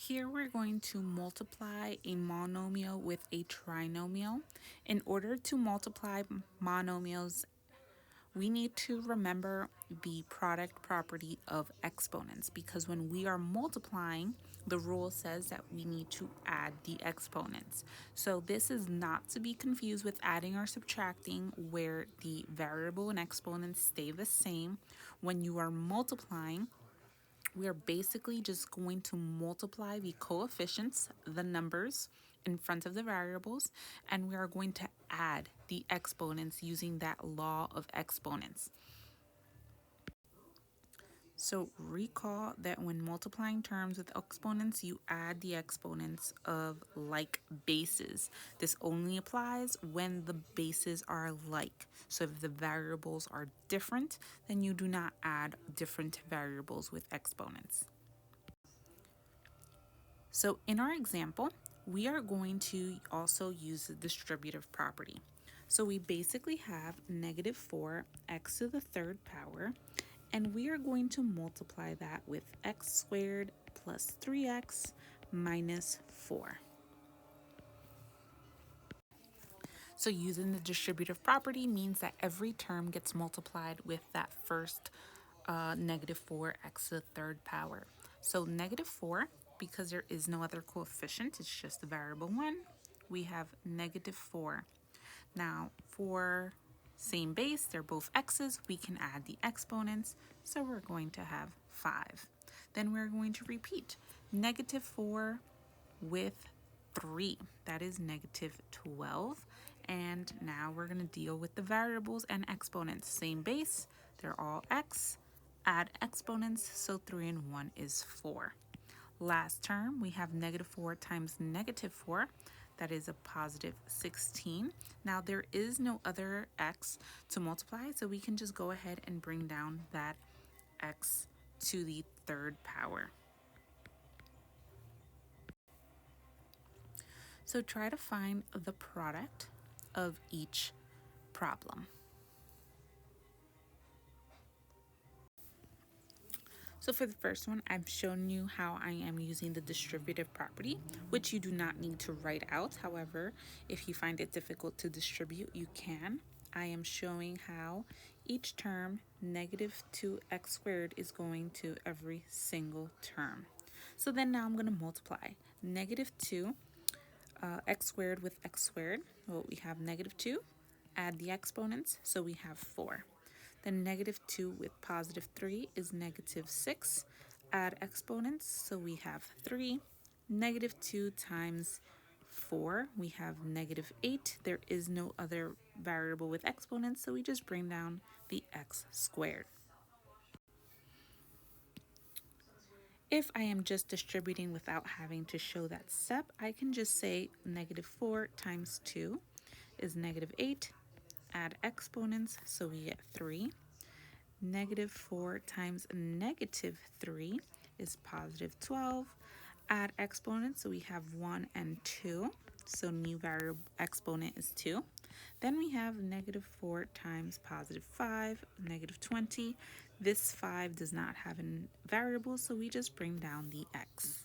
Here we're going to multiply a monomial with a trinomial. In order to multiply monomials, we need to remember the product property of exponents, because when we are multiplying, the rule says that we need to add the exponents. So this is not to be confused with adding or subtracting, where the variable and exponents stay the same. When you are multiplying, we are basically just going to multiply the coefficients, the numbers in front of the variables, and we are going to add the exponents using that law of exponents. So recall that when multiplying terms with exponents, you add the exponents of like bases. This only applies when the bases are like. So if the variables are different, then you do not add different variables with exponents. So in our example, we are going to also use the distributive property. So we basically have negative 4x to the third power, and we are going to multiply that with x squared plus 3x minus 4. So using the distributive property means that every term gets multiplied with that first negative 4x to the third power. So negative 4, because there is no other coefficient, it's just the variable 1, we have negative 4. Now for same base, they're both x's, we can add the exponents, so we're going to have 5. Then we're going to repeat negative 4 with 3, that is negative 12. And now we're going to deal with the variables and exponents. Same base, they're all x, add exponents, so 3 and 1 is 4. Last term, we have negative 4 times negative 4, that is a positive 16. Now there is no other x to multiply, so we can just go ahead and bring down that x to the third power. So try to find the product of each problem. So for the first one, I've shown you how I am using the distributive property, which you do not need to write out. However, if you find it difficult to distribute, you can. I am showing how each term, negative 2x squared, is going to every single term. So then now I'm going to multiply negative 2 x squared with x squared. Well, we have negative 2, add the exponents, so we have 4. Then negative 2 with positive 3 is negative 6. Add exponents, so we have 3. Negative 2 times 4, we have negative 8. There is no other variable with exponents, so we just bring down the x squared. If I am just distributing without having to show that step, I can just say negative 4 times 2 is negative 8. Add exponents, so we get 3. Negative 4 times negative 3 is positive 12. Add exponents, so we have 1 and 2. So new variable exponent is 2. Then we have negative 4 times positive 5, negative 20. This 5 does not have a variable, so we just bring down the x.